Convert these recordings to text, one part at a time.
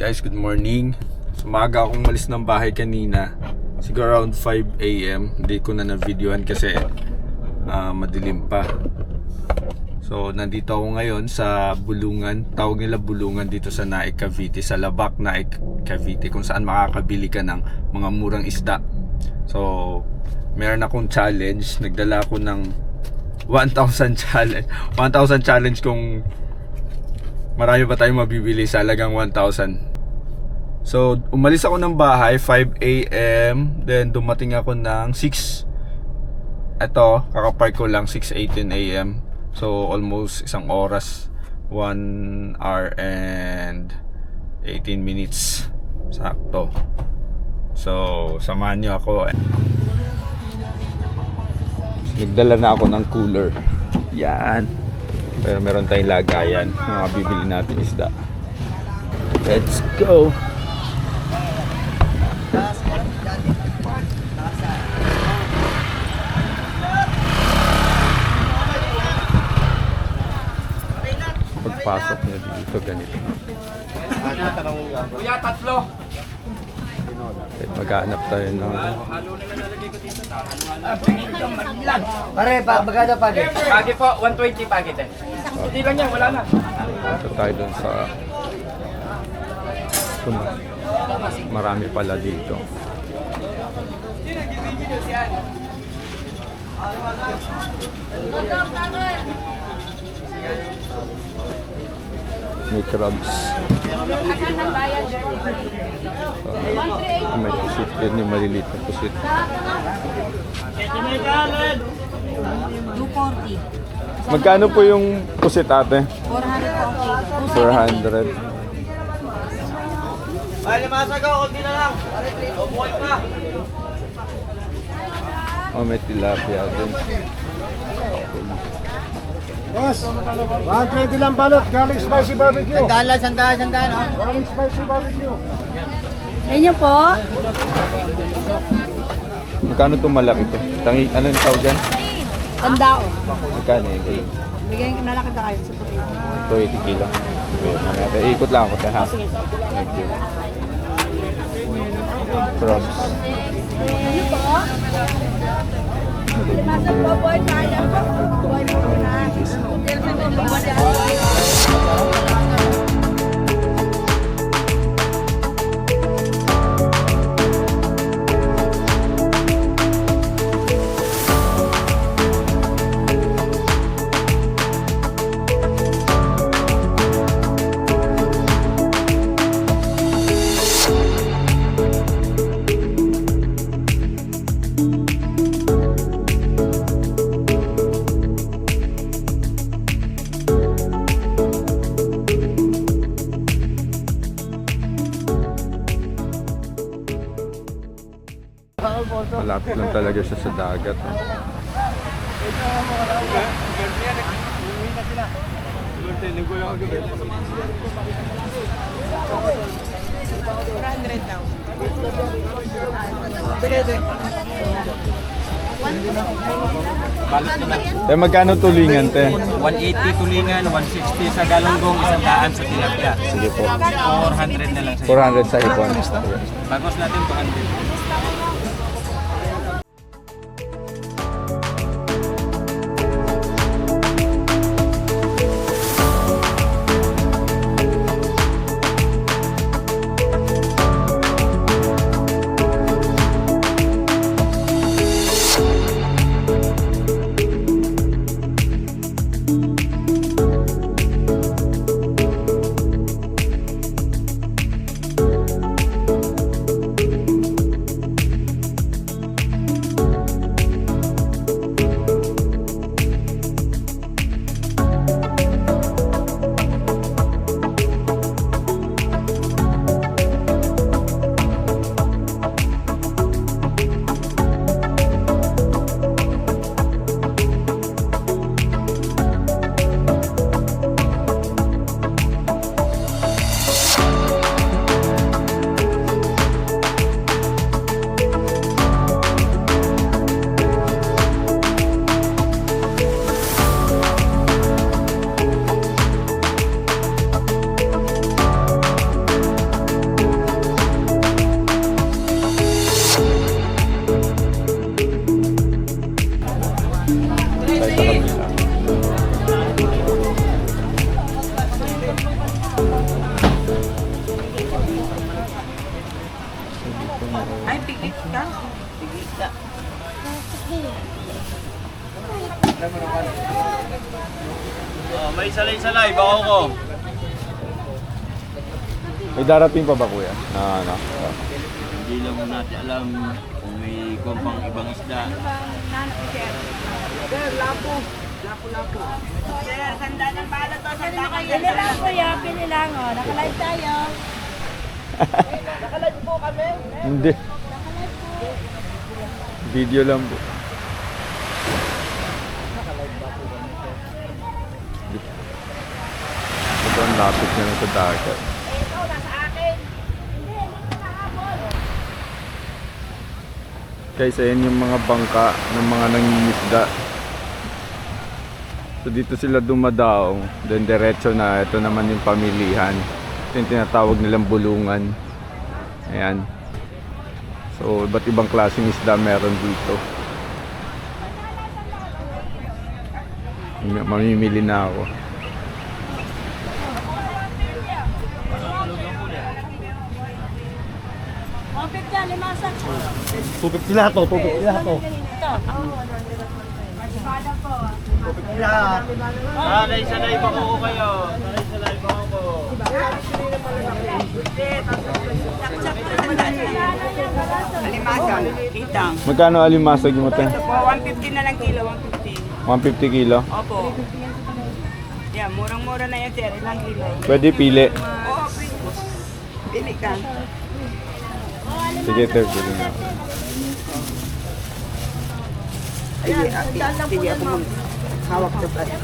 Guys, good morning. Umaga akong malis ng bahay kanina. Siguro around 5 AM. Hindi ko na na-videoan kasi madilim pa. So, nandito ako ngayon sa Bulungan. Tawag nila Bulungan dito sa Naik, Cavite. Sa Labac, Naik, Cavite. Kung saan makakabili ka ng mga murang isda. So, meron akong challenge. Nagdala ako ng 1,000 challenge. 1,000 challenge kung marami ba tayong mabibili sa halagang 1,000. So, umalis ako ng bahay 5 AM. Then, dumating ako ng 6. Ito, kakapark ko lang 6:18 AM. So, almost isang oras. 1 hour and 18 minutes. Sakto. So, samahan nyo ako. Nagdala na ako ng cooler. Yan. Pero meron tayong lagayan. Mga bibili natin isda. Let's go! Pagpasok niya dito, ganito. Kuya, tatlo! Maghanap tayo ng... Pare, magkano pagi? Pagi po, 120 pagi din. Hindi lang yan, wala na. Ito tayo dun sa... Marami pala dito. May crabs. May pusit din, yung maliliit na pusit. 240. Magkano po yung pusit, ate? 400 po. 400. Ay, limasag ako, konti na lang. Buhay pa. Oh, may tilapia din. Boss, 120 lang balot, galing spicy barbecue. Sandaan. Galing spicy barbecue. Ayun po. Magkano itong malaki to? Tangi, ano yung tawag dyan? Tandao. Magkano yun? Bigyan na lang kita kayo sa puti. Ito, 80 kilo. Okay, mamaya. Ikot lang ako, ha? Thank you. Crabs. Ayun po. Limasag po, boy. Kaya po. Boy mo na. Malapit lang talaga siya sa dagat. Oh. Eh, magkano tulingan, te? 180 tulingan, 160 sa galunggong, 100 sa tilapia. Sige po. 400 na lang sa 400 sa hipon. Bagos natin 200. May salay-salay, bako ko. May darating pa ba kuya? Ano? Hindi lang natin alam kung may kumpang ibang isda. Pili lang kuya, pili lang. Oh. Nakalive tayo. Hindi. Video lang po. Ito ang lapit na sa dagat. Guys, ayan yung mga bangka ng mga nangingisda. So dito sila dumadaong, then diretso na. Ito naman yung pamilihan. Ito yung tinatawag nilang bulungan. Ayan. So iba't ibang klaseng isda meron dito. Mamimili na ako. Limasan. Tubig sila to, tubig sila to. Salay-salay, bako ko kayo. Salay-salay, bako ko. Alimasan, kitang. Magkano alimasag mo te? Po, 150 na lang kilo, 150. 150 kilo? Opo. Yan, murang-mura na yan, sir. Ilang kilo? Pwede pili. Oo, pili ka. Sige, te, pili na. Sige, ako hawak sa plastic.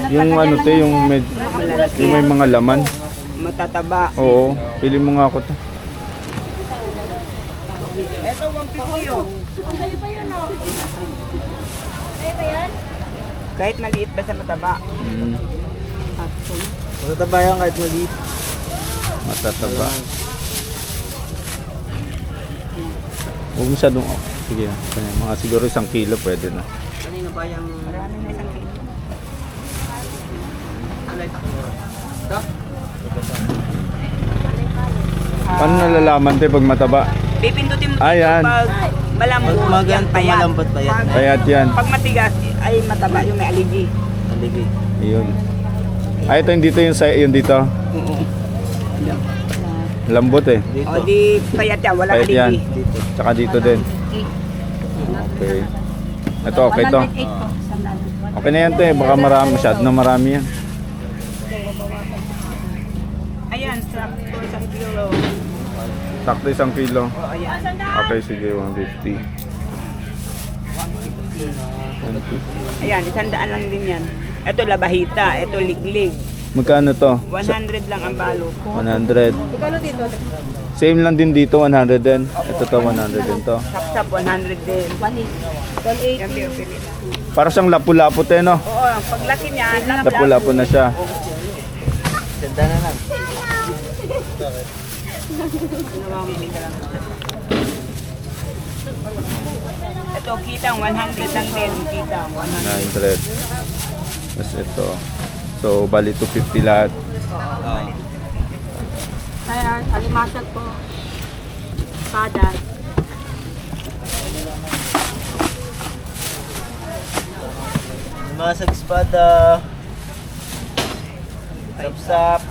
Yung ano te, yung may mga laman. Matataba. Oo, pili mo nga ako to. Ito, 150 yun. Kahit maliit ba sa mataba? Matataba yan kahit maliit. Matataba. Huwag masyadong, sige na. Mga siguro 1 kilo pwede na. Kanino ba yung... Marami na 1 kilo. Paano nalalaman te pag mataba? Pipindutin mo Ayan. dito pag malambot, yan payat. malambot pa yan. Payat yan. Pag matigas, ay mataba yung may aligi. Aligi. Ayun. Ay, ito yung dito yung dito. Oo. Lambot eh. O di payat yan, wala Payat yan. aligi. Tsaka dito din. Okay. Ito, okay to. Okay na yan te. Baka marami, masyado na marami yan. Ayan, sakto 1 kilo. Sakto 1 kilo. O ayan. Okay, sige, 150. Ayan, 100 lang din yan. Ito labahita, ito liglig. Magkano to? 100 lang ang balot. 100. Same lang din dito, 100 din. Ito to, 100 din to. Sapsap, 100 din. 180. Yan, pili. Para siyang lapu-lapu te, no? Oo, ang paglaki niya, Lapu-lapu na siya. Ganda na lang. Namamili ka lang. Ito, kitang 100 lang din. Kitang 100. 900. Tapos ito. So, bali 250 lahat. Ayan, alimasag po. Pada. Masag espada. Sapsap.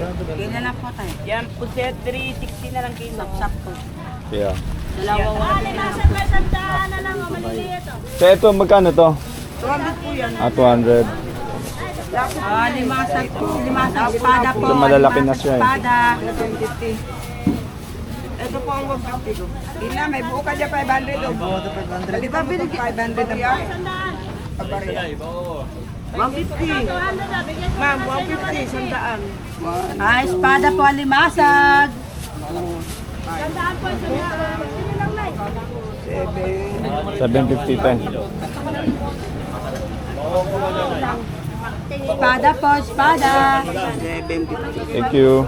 Kailan na po tayo? Yan, puset 360 na lang kilo. Sapsap po. Yeah. Dalawa. Alimasag may sandaan na lang. Maliliit. So, ito, magkano to? 200 po yan. 200. Limasag po. Limasag. Espada po. So, malalaki na siya eh. Espada. 150. Ito po ang 150. Ina, may buo ka dyan 500 o. Buo ka 500. Di ba binigyan 500 na ba? 150. Ma'am, 150. Sandaan. Ah, espada po alimasag. Sandaan po. Sandaan. Sino lang na 750 ten. Espada po. Espada. 750. Thank you.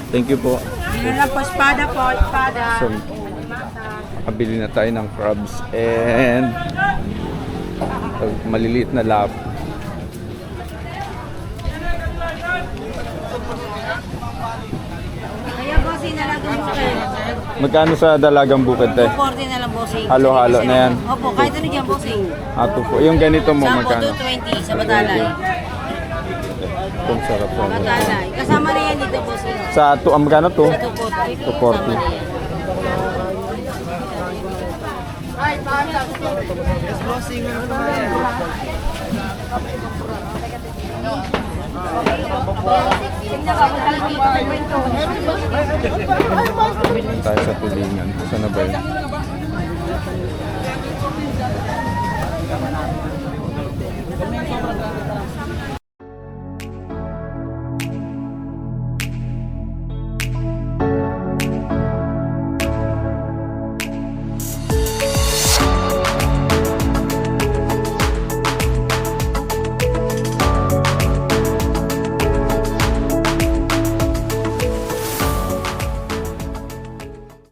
Thank you po. Sino lang po. Espada po. Espada. So, kabili na tayo ng crabs and maliliit na lap. Kaya boss, bossing na lang doon bossing. Magkano sa dalagang bukid, te? 240 na lang bossing. Halo-halo na yan. Opo, kahit ano dyan bossing. Ato po. Yung ganito mo, Sampo magkano? 220 sa Batalay. Itong sarap po. Batalay. Kasama na yan dito bossing. Sa magkano to? Sa 240. 240. Kasama na yan. Tayo sa tulingan. Saan na ba yun?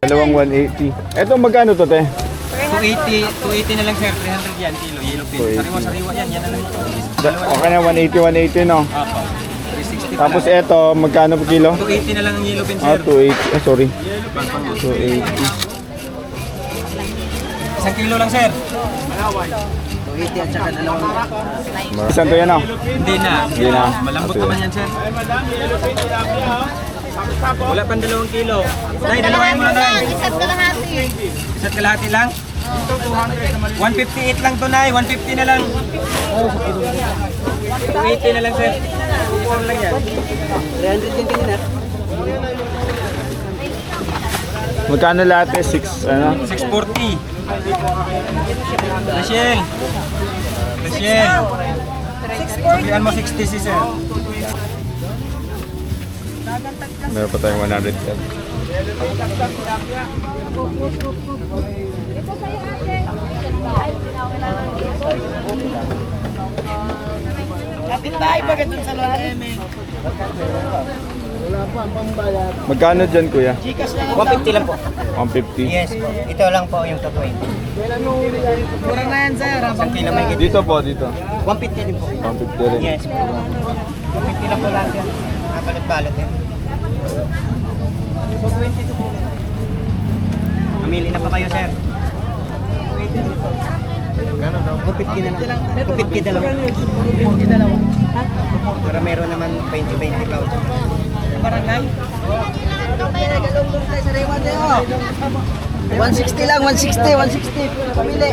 Dalawang 180. Ito magkano to, te? 280 na lang sir, 300 yan kilo, yellow pin. 280. Sariwa-sariwa yan, yan na lang. Okay na, 180, no? Apo, 360 Tapos ito, magkano po kilo? 280 na lang ang yellow pin Ah, sir. 280. Ah, sorry. 280. Isang kilo lang sir. 280 at saka dalawang. Saan to yan, no? Hindi na. Hindi na. Malambot Ito naman yan. yan sir. Wala pang 2 kilo. Nay, dalawahin mo na nay. Isa't kalahati. Isa't kalahati lang. 158 lang to nay, 150 na lang. 280 na lang sir. Isa lang yan. 300 din kanina. Magkano lahat eh? 6, ano? 640. Rachel. Rachel. 640. Sabihan mo 60 si sir. Meron pa tayong 100 yan. Kapit bahay ba ganun sa Lola Eme? Magkano dyan, kuya? 150 lang po. 150. Yes po. Ito lang po yung 220. Mura na yan sir. Isang kilo may git. Dito po, dito. 150 din po. 150 rin. Yes po. 150 lang po lang yan. Nakabalot-balot yan. Mamili na pa kayo sir. 250 na lang. 250 dalawa. 250 dalawa. Para meron naman 20-20 pounds. Barangay? 160 lang, 160. Pamili.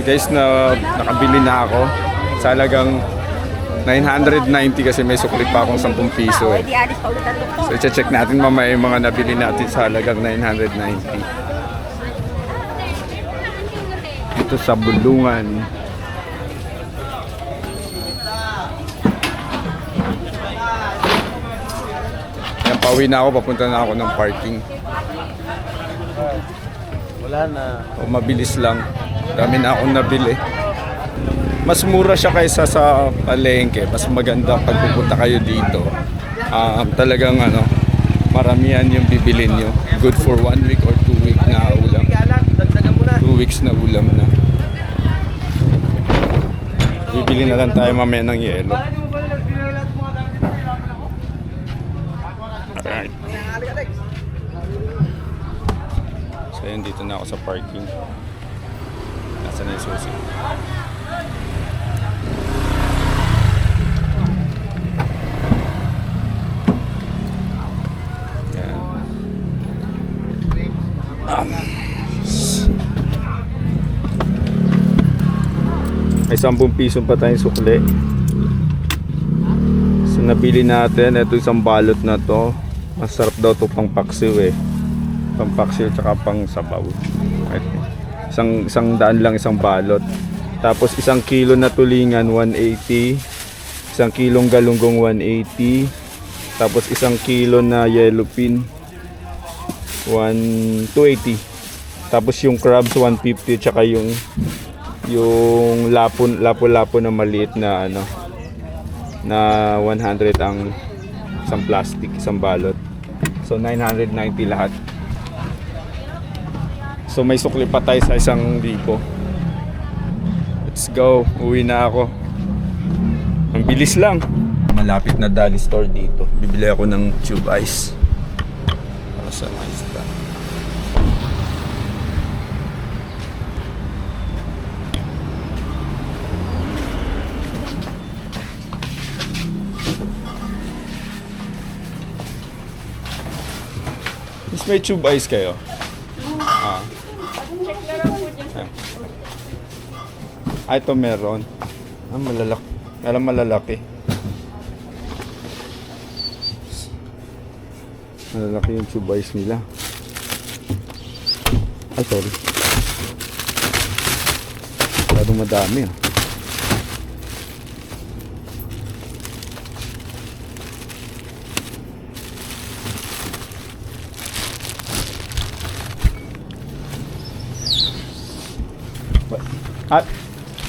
Guys, nakabili na ako. Sa halagang 990 kasi may sukli pa akong 10 piso eh. So i-check natin mamaya yung mga nabili natin sa halagang 990. Ito sa Bulungan. Yan, pauwi na ako. Papunta na ako ng parking. Wala na. O, mabilis lang. Dami na akong nabili. Mas mura siya kaysa sa palengke. Mas maganda pag pupunta kayo dito. Talagang ano, maramihan yung bibilin nyo. Good for 1 week or 2 week na ulam. 2 weeks na ulam na. Bibili na lang tayo mamaya ng yelo. Alright. So yun, dito na ako sa parking. Nasaan na yung susi? Yan. May 10 piso pa tayong sukli. So nabili natin, ito isang balot na to. Masarap daw to pang paksiw eh. Pang paksiw tsaka pang sabaw. Isang daan lang isang balot. Tapos 1 kilo na tulingan 180. 1 kilong galunggong 180. Tapos 1 kilo na yellow pin 280. Tapos yung crabs 150 tsaka yung lapo-lapo na maliit na ano na 100 ang isang plastic, isang balot. So 990 lahat. So may sukli pa tayo sa 1,000. Let's go. Uwi na ako. Ang bilis lang. Malapit na Dali store dito. Bibili ako ng tube ice. Para sa mga isda. Mas may tube ice kayo? Ito meron. Malalaki. Alam malalaki. Malalaki yung tube ice nila. Ay, sorry. Masyadong madami ah.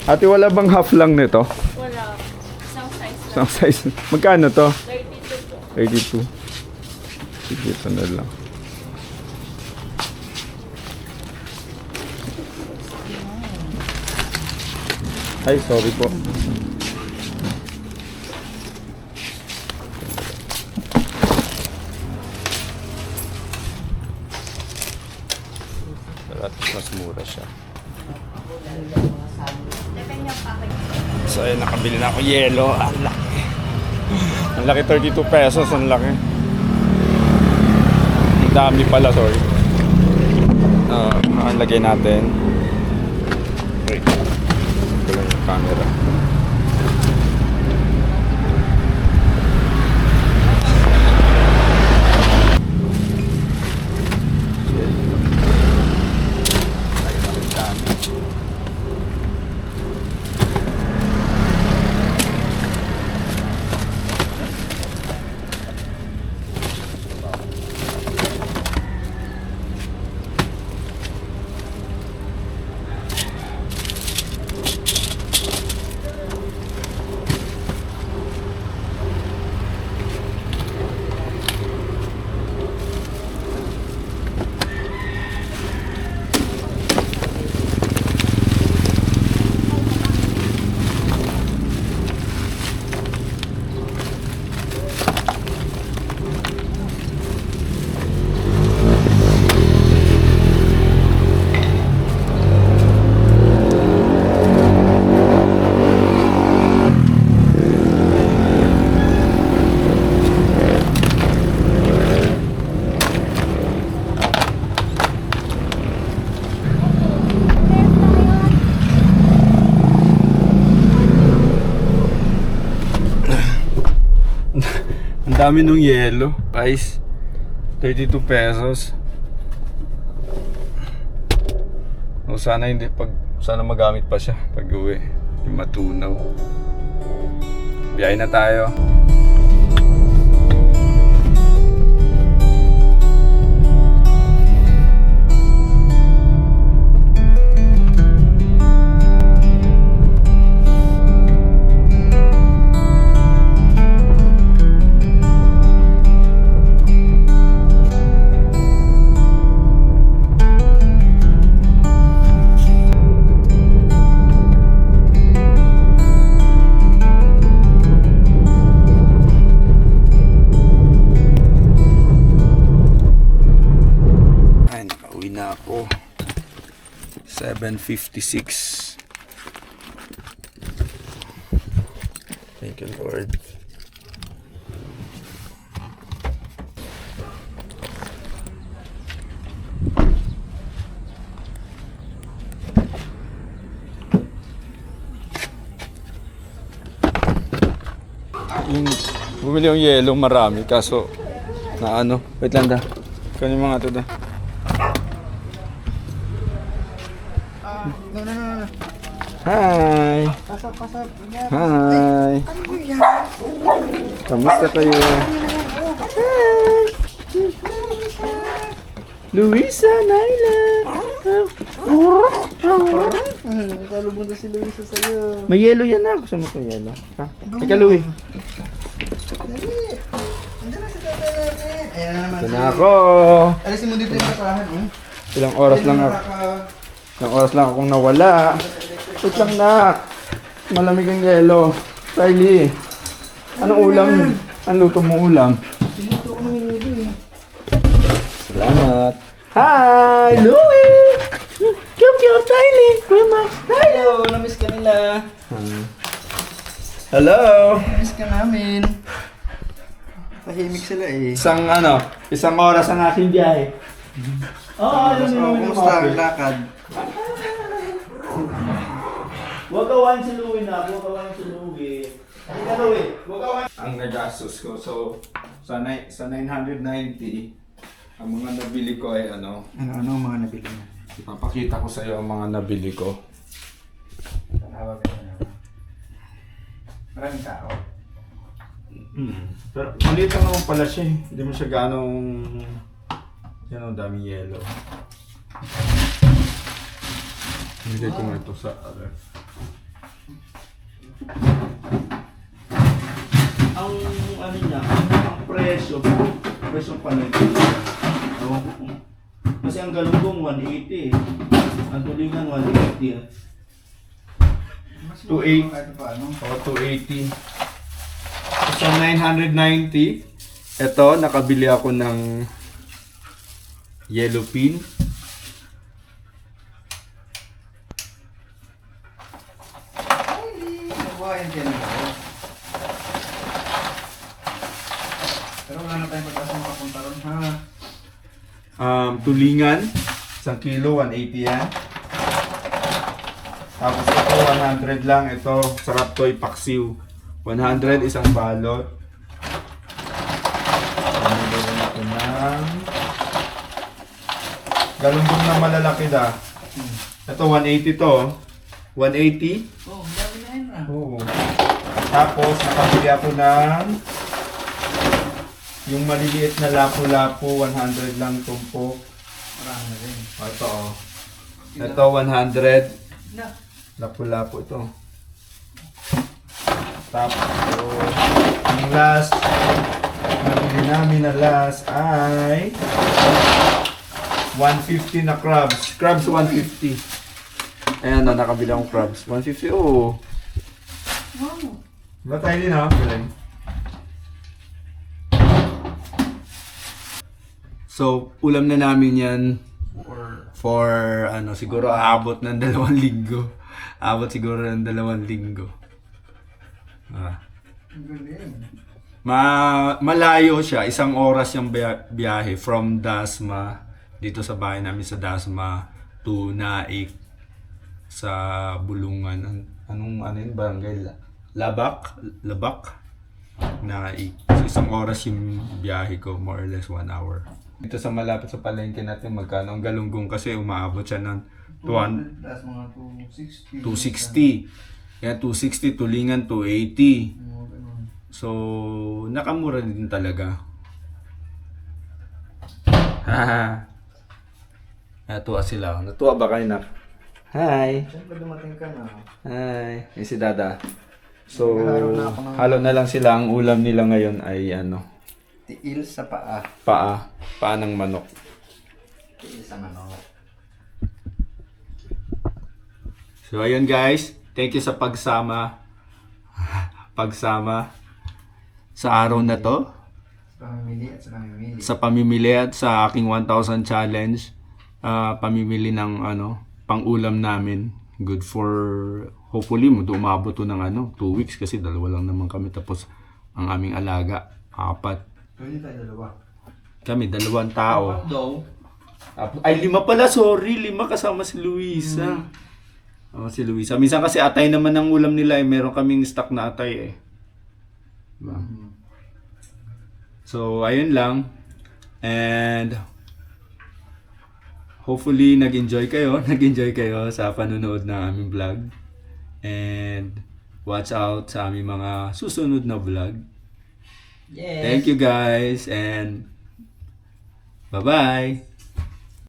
Ate, wala bang half lang nito? Wala. Isang size lang. Isang size. Magkano to? 32 to. 32. Sige, ito na lang. Ay, sorry po. At mas mura siya. So ayun, nakabili na ako yelo. Ang laki. Ang laki, 32 pesos. Ang laki. Ang dami pala, sorry. Ang lagay natin. Wait. Ito lang yung camera. Ang dami nung yelo, guys. 32 pesos. O sana hindi sana magamit pa siya pag uwi. Yung matunaw. Biyahe na tayo. Na ako 7:56. Thank you, Lord. Bumili yung yellow marami kaso na ano, wait lang da. Kanin mga to da. Hi! Hi! Kamusta kayo? Luisa, Naila! Talubog na si Luisa sa'yo. May yellow yan na. Gusto mo ko yellow? Ha? Teka, Louie. Ayan na naman. Ito na ako. Alisin mo dito yung kasahan, eh. Ilang oras lang ako. Ilang oras lang akong nawala. Wait lang na. Malamig ang yelo. Riley. Anong ulam? Anong luto mo ulam? Salamat. Hi! Louie! Cute, Riley! Kuya Max. Hello, namiss ka nila. Hello! Namiss ka namin. Tahimik sila eh. Isang oras ang aking biyahe. Kumusta ang lakad? Huwag kawan si Louie na. Huwag kawan si Louie. Hindi ka Louie. Huwag kawan. Ang nagastos ko. So, sa 990, ang mga nabili ko ay Ano ang mga nabili mo? Ipapakita ko sa iyo ang mga nabili ko. Tawag ka na. Maraming tao. Pero maliit lang naman pala siya eh. Hindi mo siya ganong... Yan ang daming yellow. Nilagay ko nga ito sa ref. Ang ano niya, ang presyo pala ito. Kasi ang galunggong 180 eh. Ang tulingan 180 eh. 280. O 280. So 990. Ito, nakabili ako ng yellow pin. Nabuhayan ka nila. Pero wala na tayong pag-asa makapunta ron, ha? Tulingan, 1 kilo, 180 yan. Tapos ito, 100 lang. Ito, sarap to, paksiw. 100, isang balot. Pamili natin ng galunggong na malalaki da. Ito, 180 to. 180. Oh, dami na yun, Oo. Tapos, nakabili ako ng yung maliliit na lapu-lapu, 100 lang tumpok. Marami na rin. Ito, oh. Ito, 100. Lapu-lapu ito. Tapos, ang last, nabili namin na last ay 150 na crabs. Crabs 150. Ayan na, nakabili akong crabs. 150, oh. Wow. Diba tayo din, ha? Galing. So, ulam na namin yan for ano, siguro aabot ng 2 linggo. Aabot siguro ng 2 linggo. Malayo siya, 1 oras yung biyahe from Dasma, dito sa bahay namin sa Dasma to Naik sa Bulungan. Anong ano yun? Barangay Labak? Naik. So, 1 oras yung biyahe ko, more or less 1 hour. Dito sa malapit sa palengke natin, magkano ang galunggong kasi umaabot siya ng 260. Yan, 260, tulingan 280. So, nakamura din talaga. Haha. Natuwa sila. Natuwa ba kayo, Nak? Hi. Siyempre dumating ka na. Hi. Yung si Dada. So, halo na lang sila. Ang ulam nila ngayon ay ano? Tiil sa paa. Paa. Paa ng manok. Tiil sa manok. So, ayun guys. Thank you sa pagsama sa araw na to. Sa pamimili at sa aking 1,000 challenge. Pamimili ng ano, pang-ulam namin. Good for, hopefully, umabot to ng 2 weeks kasi 2 lang naman kami. Tapos, ang aming alaga, 4. Pwede tayo 2. Kami, 2 tao. Ay, 5 pala, sorry. 5 kasama si Luisa. Oh, si Luisa. Minsan kasi atay naman ang ulam nila eh. Meron kaming stock na atay eh. Diba? So, ayun lang. And hopefully nag-enjoy kayo. Nag-enjoy kayo sa panonood ng aming vlog. And watch out sa aming mga susunod na vlog. Yes. Thank you guys and bye-bye.